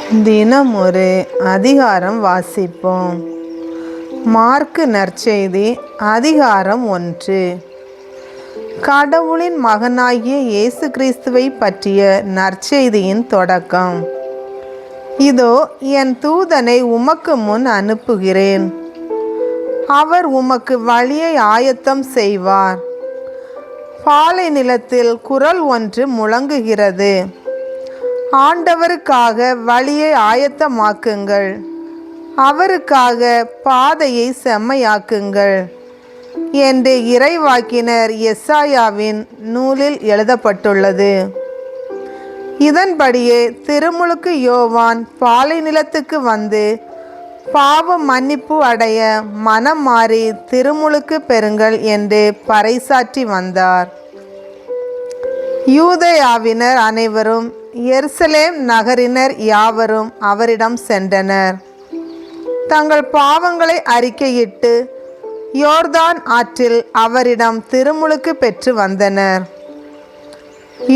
தினம் ஒரு அதிகாரம் வாசிப்போம். மார்க்கு நற்செய்தி அதிகாரம் 1. கடவுளின் மகனாகிய இயேசு கிறிஸ்துவை பற்றிய நற்செய்தியின் தொடக்கம். இதோ என் தூதனை உமக்கு முன் அனுப்புகிறேன். அவர் உமக்கு வழியை ஆயத்தம் செய்வார். பாலை நிலத்தில் குரல் ஒன்று முழங்குகிறது, ஆண்டவருக்காக வழியை ஆயத்தமாக்குங்கள், அவருக்காக பாதையை செம்மையாக்குங்கள் என்று இறைவாக்கினர் எசாயாவின் நூலில் எழுதப்பட்டுள்ளது. இதன்படியே திருமுழுக்கு யோவான் பாலை நிலத்துக்கு வந்து பாவ மன்னிப்பு அடைய மனம் மாறி திருமுழுக்கு பெறுங்கள் என்று பறைசாற்றி வந்தார். யூதேயாவினர் அனைவரும் எருசலேம் நகரினர் யாவரும் அவரிடம் சென்றனர். தங்கள் பாவங்களை அறிக்கையிட்டு யோர்தான் ஆற்றில் அவரிடம் திருமுழுக்கு பெற்று வந்தனர்.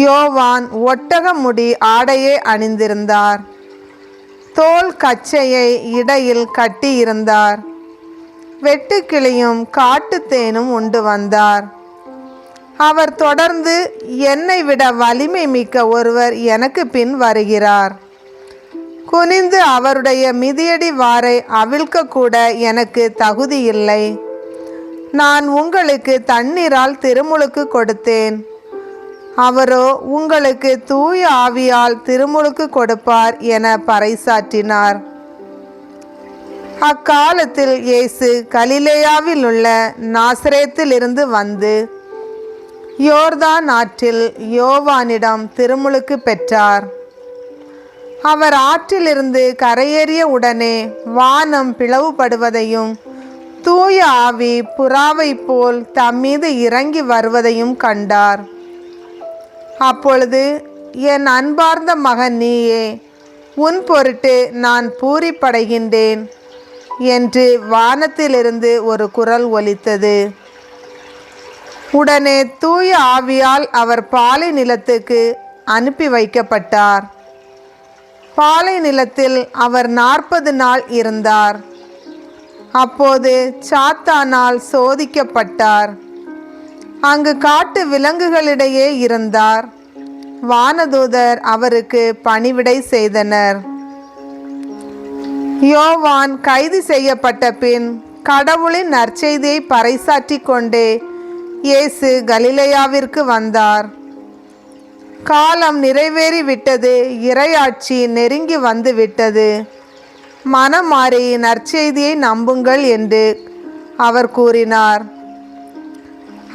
யோவான் ஒட்டக முடி ஆடையை அணிந்திருந்தார். தோல் கச்சையை இடையில் கட்டியிருந்தார். வெட்டுக்கிளியும் காட்டுத்தேனும் உண்டு வந்தார். அவர் தொடர்ந்து, என்னை விட வலிமை மிக்க ஒருவர் எனக்கு பின் வருகிறார். குனிந்து அவருடைய மிதியடி வாரை அவிழ்க்க கூட எனக்கு தகுதி இல்லை. நான் உங்களுக்கு தண்ணீரால் திருமுழுக்கு கொடுத்தேன். அவரோ உங்களுக்கு தூய ஆவியால் திருமுழுக்கு கொடுப்பார் என பறைசாற்றினார். அக்காலத்தில் இயேசு கலிலேயாவில் உள்ள நாசரேத்திலிருந்து வந்து யோர்தான் ஆற்றில் யோவானிடம் திருமுழுக்கு பெற்றார். அவர் ஆற்றிலிருந்து கரையேறிய உடனே வானம் பிளவுபடுவதையும் தூய ஆவி புறாவை போல் தம்மீது இறங்கி வருவதையும் கண்டார். அப்பொழுது, என் அன்பார்ந்த மகன் நீயே, உன் பொருட்டு நான் பூரிப்படைகின்றேன் என்று வானத்திலிருந்து ஒரு குரல் ஒலித்தது. உடனே தூய ஆவியால் அவர் பாலை நிலத்துக்கு அனுப்பி வைக்கப்பட்டார். பாலை நிலத்தில் அவர் 40 நாள் இருந்தார். அப்போது சாத்தானால் சோதிக்கப்பட்டார். அங்கு காட்டு விலங்குகளிடையே இருந்தார். வானதூதர் அவருக்கு பணிவிடை செய்தனர். யோவான் கைது செய்யப்பட்ட பின் கடவுளின் நற்செய்தியை பறைசாற்றி கொண்டே இயேசு கலிலேயாவிற்கு வந்தார். காலம் நிறைவேறிவிட்டது, இறையாட்சி நெருங்கி வந்து விட்டது, மனம் மாறி நற்செய்தியை நம்புங்கள் என்று அவர் கூறினார்.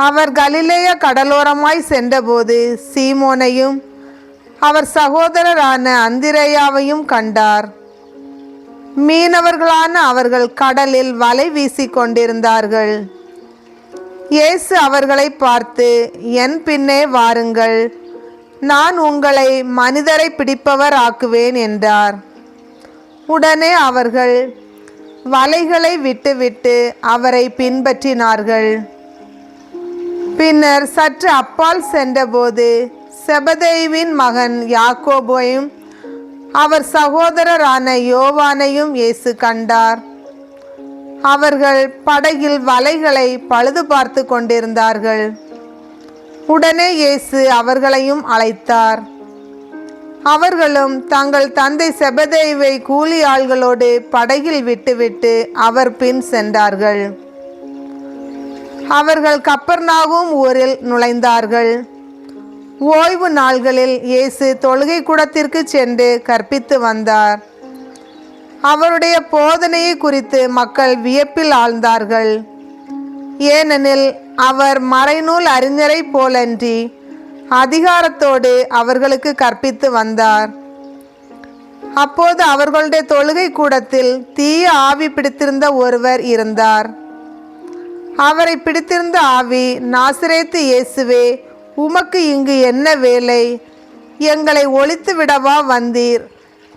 அவர் கலிலேய கடலோரமாய் சென்றபோது சீமோனையும் அவர் சகோதரரான அந்திரேயாவையும் கண்டார். மீனவர்களான அவர்கள் கடலில் வலை வீசி கொண்டிருந்தார்கள். இயேசு அவர்களை பார்த்து, என் பின்னே வாருங்கள், நான் உங்களை மனிதரை பிடிப்பவர் ஆக்குவேன் என்றார். உடனே அவர்கள் வலைகளை விட்டுவிட்டு அவரை பின்பற்றினார்கள். பின்னர் சற்று அப்பால் சென்றபோது செபதேயுவின் மகன் யாக்கோபையும் அவர் சகோதரரான யோவானையும் இயேசு கண்டார். அவர்கள் படகில் வலைகளை பழுது பார்த்து கொண்டிருந்தார்கள். உடனே இயேசு அவர்களையும் அழைத்தார். அவர்களும் தங்கள் தந்தை செபதேயுவை கூலி ஆள்களோடு படகில் விட்டுவிட்டு அவர் பின் சென்றார்கள். அவர்கள் கப்பர்நாகும் ஊரில் நுழைந்தார்கள். ஓய்வு நாள்களில் இயேசு தொழுகை கூடத்திற்கு சென்று கற்பித்து வந்தார். அவருடைய போதனையை குறித்து மக்கள் வியப்பில் ஆழ்ந்தார்கள். ஏனெனில் அவர் மறைநூல் அறிஞரை போலன்றி அதிகாரத்தோடு அவர்களுக்கு கற்பித்து வந்தார். அப்போது அவர்களுடைய தொழுகை கூடத்தில் தீய ஆவி பிடித்திருந்த ஒருவர் இருந்தார். அவரை பிடித்திருந்த ஆவி, நாசரேத்து இயேசுவே, உமக்கு இங்கு என்ன வேலை? எங்களை ஒழித்து விடவா வந்தீர்?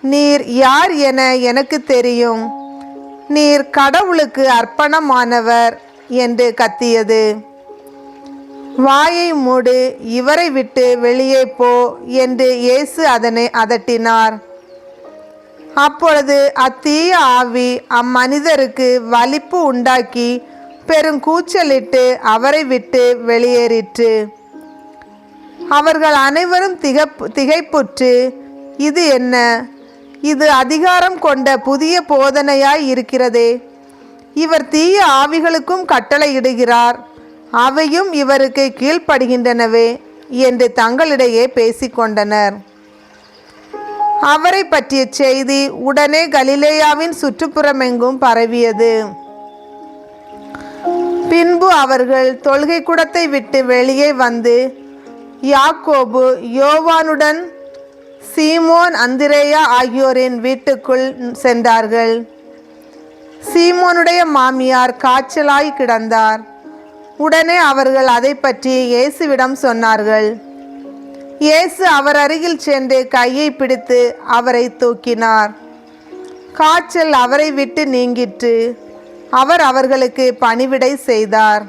நீர் யார் என எனக்கு தெரியும். நீர் கடவுளுக்கு அர்ப்பணமானவர் என்று கத்தியது. வாயை மூடு, இவரை விட்டு வெளியே போ என்று இயேசு அதனை அதட்டினார். அப்பொழுது அத்தீய ஆவி அம்மனிதருக்கு வலிப்பு உண்டாக்கி பெருங்கூச்சலிட்டு அவரை விட்டு வெளியேறிற்று. அவர்கள் அனைவரும் திகைப்புற்று, இது என்ன? இது அதிகாரம் கொண்ட புதிய போதனையாய் இருக்கிறதே. இவர் தீய ஆவிகளுக்கும் கட்டளையிடுகிறார், அவையும் இவருக்கு கீழ்ப்படுகின்றனவே என்று தங்களிடையே பேசிக்கொண்டனர். அவரை பற்றிய செய்தி உடனே கலிலேயாவின் சுற்றுப்புறமெங்கும் பரவியது. பின்பு அவர்கள் தொழுகை கூடத்தை விட்டு வெளியே வந்து யாக்கோபு, யோவானுடன் சீமோன், அந்திரேயா ஆகியோரின் வீட்டுக்குள் சென்றார்கள். சீமோனுடைய மாமியார் காய்ச்சலாய் கிடந்தார். உடனே அவர்கள் அதை பற்றி இயேசுவிடம் சொன்னார்கள். இயேசு அவர் அருகில் சென்று கையை பிடித்து அவரை தூக்கினார். காய்ச்சல் அவரை விட்டு நீங்கிற்று. அவர் அவர்களுக்கு பணிவிடை செய்தார்.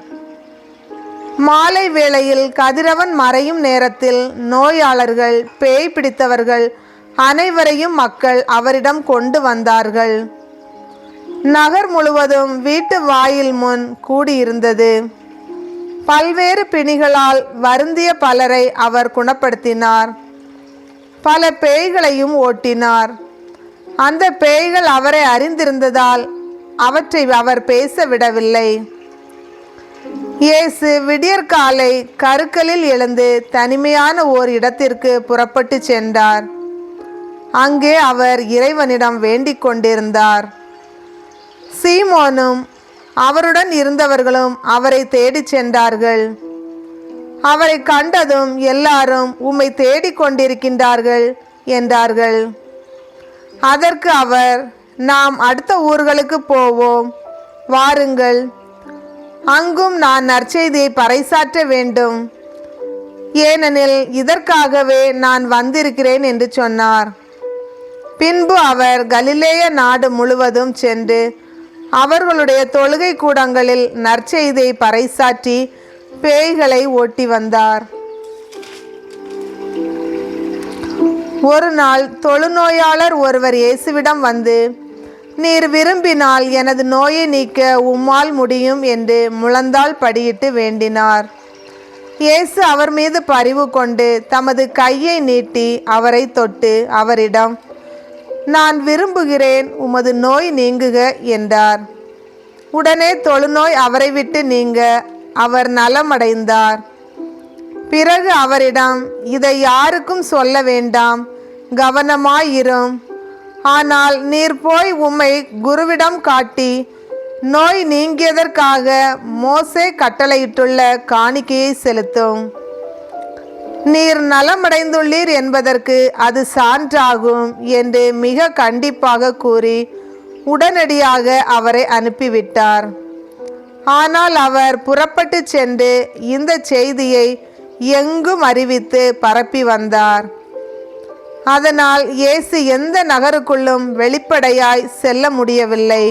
மாலை வேளையில் கதிரவன் மறையும் நேரத்தில் நோயாளர்கள், பேய் பிடித்தவர்கள் அனைவரையும் மக்கள் அவரிடம் கொண்டு வந்தார்கள். நகர் முழுவதும் வீட்டு வாயில் முன் கூடியிருந்தது. பல்வேறு பிணிகளால் வருந்திய பலரை அவர் குணப்படுத்தினார். பல பேய்களையும் ஓட்டினார். அந்த பேய்கள் அவரை அறிந்திருந்ததால் அவற்றை அவர் பேச விடவில்லை. இயேசு விடியற்காலை கருக்கலில் எழுந்து தனிமையான ஓர் இடத்திற்கு புறப்பட்டு சென்றார். அங்கே அவர் இறைவனிடம் வேண்டிக் கொண்டிருந்தார். சீமோனும் அவருடன் இருந்தவர்களும் அவரை தேடிச் சென்றார்கள். அவரை கண்டதும் எல்லாரும் உம்மை தேடிக் கொண்டிருக்கின்றார்கள் என்றார்கள். அதற்கு அவர், நாம் அடுத்த ஊர்களுக்கு போவோம், வாருங்கள், அங்கும் நான் நற்செய்தியை பறைசாற்ற வேண்டும், ஏனெனில் இதற்காகவே நான் வந்திருக்கிறேன் என்று சொன்னார். பின்பு அவர் கலிலேய நாடு முழுவதும் சென்று அவர்களுடைய தொழுகை கூடங்களில் நற்செய்தியை பறைசாற்றி பேய்களை ஓட்டி வந்தார். ஒரு நாள் தொழுநோயாளர் ஒருவர் இயேசுவிடம் வந்து, நீர் விரும்பினால் எனது நோயை நீக்க உம்மால் முடியும் என்று முழந்தாள் படியிட்டு வேண்டினார். இயேசு அவர் மீது பரிவு கொண்டு தமது கையை நீட்டி அவரை தொட்டு அவரிடம், நான் விரும்புகிறேன், உமது நோய் நீங்குக என்றார். உடனே தொழுநோய் அவரை விட்டு நீங்க அவர் நலமடைந்தார். பிறகு அவரிடம், இதை யாருக்கும் சொல்ல வேண்டாம், கவனமாயிரும். ஆனால் நீர் போய் உம்மை குருவிடம் காட்டி நோய் நீங்கியதற்காக மோசே கட்டளையிட்டுள்ள காணிக்கையை செலுத்தும். நீர் நலமடைந்துள்ளீர் என்பதற்கு அது சான்றாகும் என்று மிக கண்டிப்பாக கூறி உடனடியாக அவரை அனுப்பிவிட்டார். ஆனால் அவர் புறப்பட்டு சென்று இந்த செய்தியை எங்கும் அறிவித்து பரப்பி வந்தார். அதனால் இயேசு எந்த நகருக்குள்ளும் வெளிப்படையாய் செல்ல முடியவில்லை.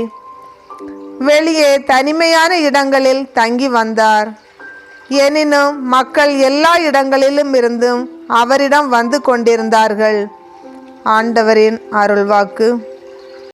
வெளியே தனிமையான இடங்களில் தங்கி வந்தார். எனினும் மக்கள் எல்லா இடங்களிலும் இருந்தும் அவரிடம் வந்து கொண்டிருந்தார்கள். ஆண்டவரின் அருள்வாக்கு.